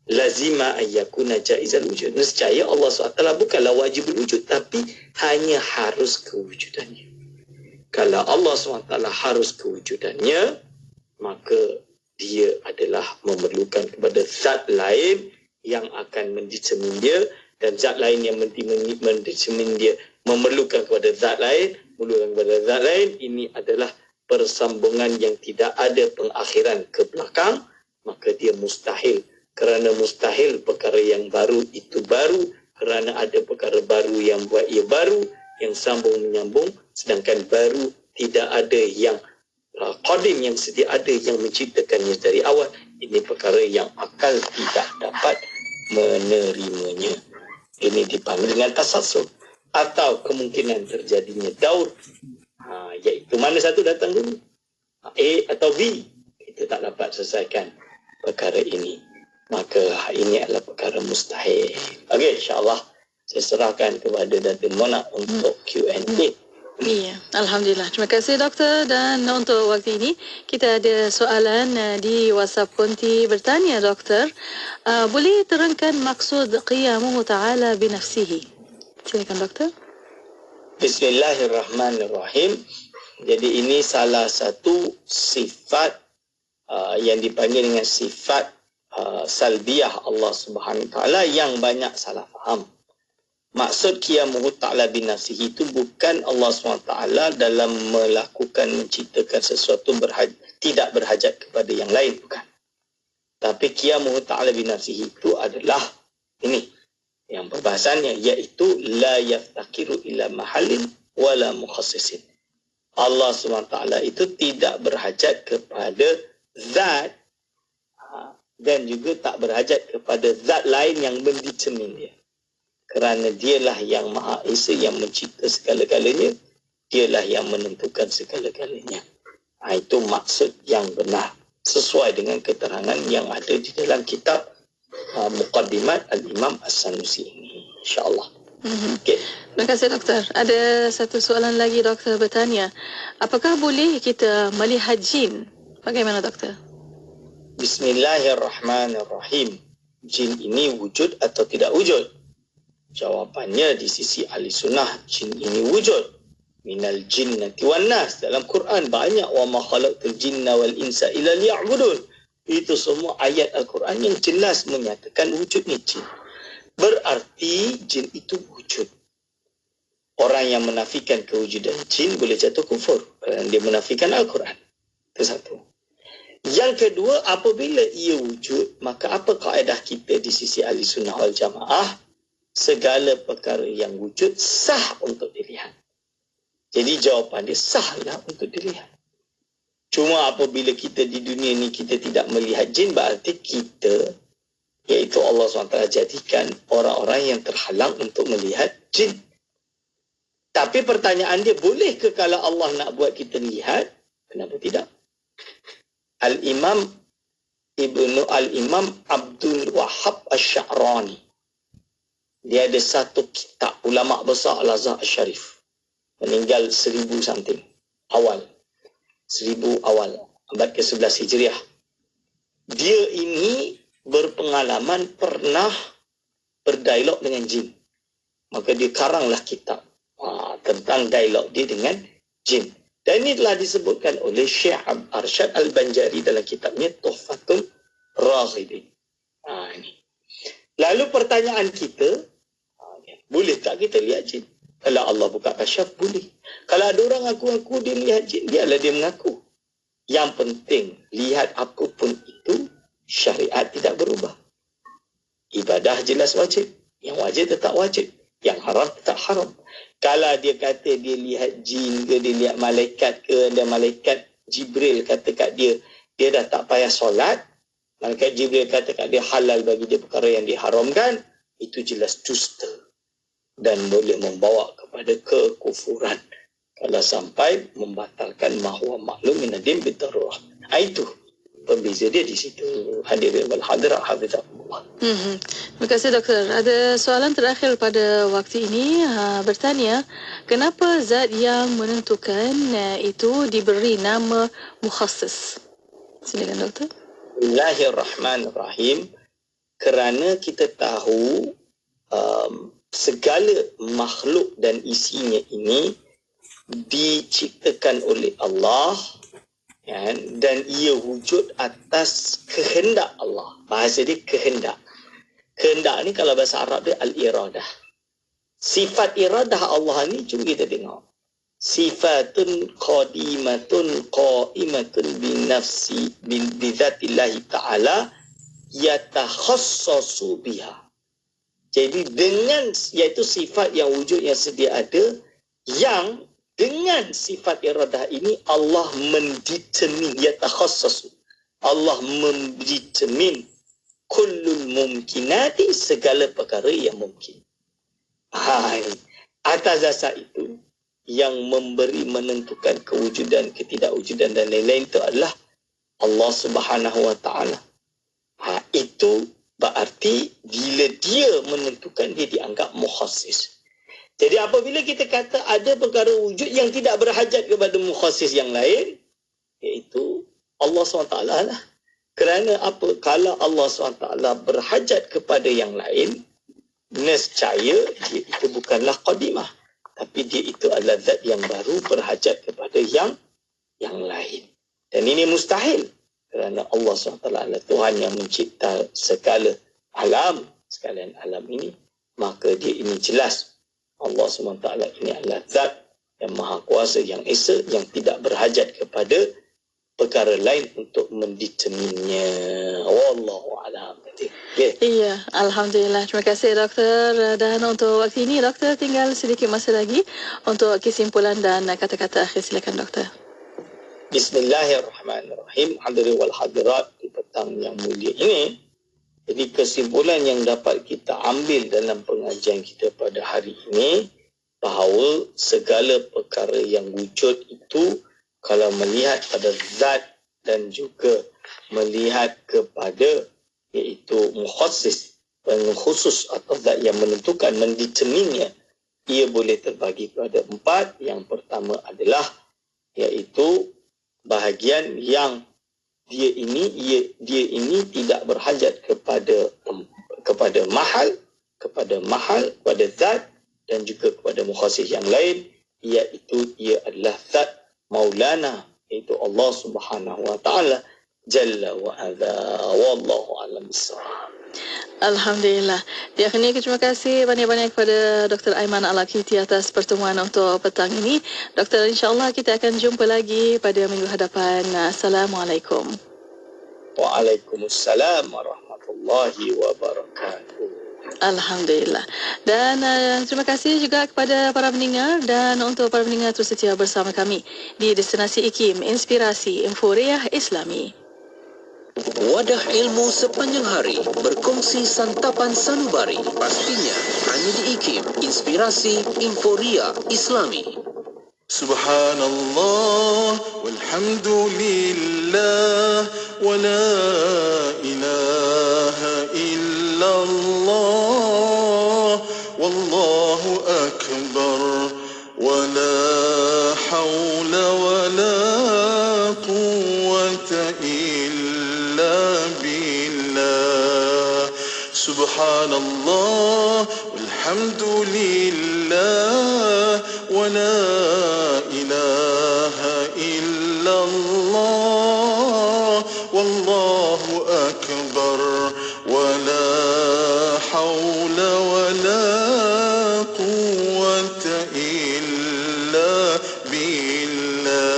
lazima ayyakuna jaizal wujud. Nescaya Allah SWT bukanlah wajib berwujud, tapi hanya harus kewujudannya. Kalau Allah SWT harus kewujudannya, maka dia adalah memerlukan kepada zat lain yang akan mendetermin dia, dan zat lain yang mendetermin dia memerlukan kepada zat lain, ini adalah persambungan yang tidak ada pengakhiran ke belakang, maka dia mustahil. Kerana mustahil perkara yang baru itu baru, kerana ada perkara baru yang buat ia baru, yang sambung menyambung, sedangkan baru tidak ada yang qadim, yang sedia ada yang menciptakannya dari awal. Ini perkara yang akal tidak dapat menerimanya. Ini dipanggil dengan tasasul, atau kemungkinan terjadinya daur, iaitu mana satu datang dulu, A atau B, kita tak dapat selesaikan perkara ini, maka ini adalah perkara mustahil. Okey, insyaAllah saya serahkan kepada Datin Mona untuk Q&A. Iya, Alhamdulillah. Terima kasih doktor. Dan untuk waktu ini kita ada soalan di WhatsApp Konti bertanya doktor, boleh terangkan maksud qiyamuhu ta'ala binafsihi? Silakan doktor. Bismillahirrahmanirrahim. Jadi ini salah satu sifat yang dipanggil dengan sifat salbiyah Allah Subhanahu Wa Taala yang banyak salah faham. Maksud qiyamuhu ta'ala binafsihi itu bukan Allah SWT dalam melakukan, menciptakan sesuatu tidak berhajat kepada yang lain, bukan. Tapi qiyamuhu ta'ala binafsihi itu adalah ini, yang perbahasannya, iaitu la yaftakiru ila mahallin wala mukhassisin. Allah SWT itu tidak berhajat kepada zat dan juga tak berhajat kepada zat lain yang mendetermin dia. Kerana dialah yang Maha Esa, yang mencipta segala-galanya, dialah yang menentukan segala-galanya. Itu maksud yang benar, sesuai dengan keterangan yang ada di dalam kitab Muqaddimat Al-Imam As-Sanusi ini, insyaAllah. Okay. Terima kasih doktor. Ada satu soalan lagi doktor bertanya, apakah boleh kita melihat jin? Bagaimana doktor? Bismillahirrahmanirrahim. Jin ini wujud atau tidak wujud? Jawapannya di sisi ahli sunnah, jin ini wujud. Minal jinnati wan nas. Dalam Quran banyak, wa ma khalaqtul jinna wal insa illa liya'budun. Itu semua ayat Al-Quran yang jelas menyatakan wujudnya jin. Berarti jin itu wujud. Orang yang menafikan kewujudan jin boleh jatuh kufur kerana dia menafikan Al-Quran. Itu satu. Yang kedua, apabila ia wujud, maka apa kaedah kita di sisi ahli sunnah wal jamaah? Segala perkara yang wujud sah untuk dilihat. Jadi jawapan dia sahlah untuk dilihat. Cuma apabila kita di dunia ni kita tidak melihat jin, berarti kita, iaitu Allah SWT jadikan orang-orang yang terhalang untuk melihat jin. Tapi pertanyaan dia, boleh ke kalau Allah nak buat kita lihat? Kenapa tidak? Al-Imam Abdul Wahab Asy-Sya'rani, dia ada satu kitab, ulama besar Al-Azhar Asy-Syarif, meninggal 1000 something awal, abad ke-11 Hijriah. Dia ini berpengalaman pernah berdialog dengan jin, maka dia karanglah kitab tentang dialog dia dengan jin. Dan ini telah disebutkan oleh Syekh Arsyad Al-Banjari dalam kitabnya Tuhfatul Raghibin. Ini. Lalu pertanyaan kita, boleh tak kita lihat jin? Kalau Allah buka kasyaf, boleh. Kalau ada orang ngaku-ngaku dia lihat jin, biarlah dia mengaku. Yang penting, lihat apapun itu, syariat tidak berubah. Ibadah jelas wajib. Yang wajib tetap wajib. Yang haram tetap haram. Kalau dia kata dia lihat jin ke, dia lihat malaikat ke, dan malaikat Jibril kata kat dia, dia dah tak payah solat, malaikat Jibril kata kat dia halal bagi dia perkara yang diharamkan, itu jelas dusta dan boleh membawa kepada kekufuran kalau sampai membatalkan mahwa maklum minadim bitarrah. Itu pembeza dia di situ. Hadirin wal hadirat hafizahullah. Terima kasih doktor. Ada soalan terakhir pada waktu ini, bertanya, kenapa zat yang menentukan itu diberi nama mukhassis? Silakan doktor. Bismillahirrahmanirrahim. Kerana kita tahu segala makhluk dan isinya ini diciptakan oleh Allah, dan ia wujud atas kehendak Allah. Bahasa dia kehendak. Kehendak ni kalau bahasa Arab dia al-iradah. Sifat iradah Allah ni, cuba kita tengok. sifatun qadimatun qaimatun binafsi bidzatillahi ta'ala yatakhassasu biha. Jadi dengan, iaitu sifat yang wujud yang sedia ada, yang dengan sifat iradah ini Allah mendetermin, yatakhassasu, Allah mendetermin kullul mumkinati, segala perkara yang mungkin. Atas dasar itu, yang memberi menentukan kewujudan, ketidakwujudan dan lain-lain itu adalah Allah Subhanahu wa Ta'ala. Itu berarti bila dia menentukan, dia dianggap mukhassis. Jadi apabila kita kata ada perkara wujud yang tidak berhajat kepada mukhassis yang lain, iaitu Allah SWT lah. Kerana apa? Kalau Allah SWT berhajat kepada yang lain, nescaya dia itu bukanlah qadimah, tapi dia itu adalah zat yang baru berhajat kepada yang lain. Dan ini mustahil. Kerana Allah SWT adalah Tuhan yang mencipta segala alam, sekalian alam ini, maka dia ini jelas Allah SWT ini adalah zat yang maha kuasa, yang esa, yang tidak berhajat kepada perkara lain untuk mendeterminnya. Wallahu a'lam. Iya, alhamdulillah. Terima kasih doktor. Dan untuk waktu ini doktor tinggal sedikit masa lagi untuk kesimpulan dan kata-kata akhir. Silakan doktor. Bismillahirrahmanirrahim. Hadirin wal hadirat di petang yang mulia ini. Jadi kesimpulan yang dapat kita ambil dalam pengajian kita pada hari ini, bahawa segala perkara yang wujud itu, kalau melihat pada zat dan juga melihat kepada iaitu mukhassis, khusus atau zat yang menentukan, mendeterminnya, ia boleh terbagi kepada 4. Yang pertama adalah iaitu bahagian yang dia ini tidak berhajat kepada mahal, kepada zat dan juga kepada mukhassis yang lain, iaitu ia adalah zat Maulana, iaitu Allah Subhanahu wa Ta'ala Jalla wa Ala. Wallahu a'lam bissawab. Alhamdulillah. Di akhir ini terima kasih banyak-banyak kepada Dr. Aiman Al-Aqiti atas pertemuan untuk petang ini. Doktor, insyaAllah kita akan jumpa lagi pada minggu hadapan. Assalamualaikum. Waalaikumsalam warahmatullahi wabarakatuh. Alhamdulillah. Dan terima kasih juga kepada para pendengar, dan untuk para pendengar terus setia bersama kami di Destinasi IKIM, Inspirasi Euforia Islami. Wadah ilmu sepanjang hari, berkongsi santapan sanubari, pastinya hanya di IKIM, Inspirasi Euforia Islami. Subhanallah walhamdulillah wa la ilaha illallah wallahu akbar wa la hawla wa la quwwata illa billah. Subhanallah walhamdulillah wa la ilaha illallah wallahu akbar wa la hawla wa la quwwata illa billah.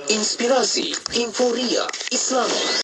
Inspirasi Euforia Islami.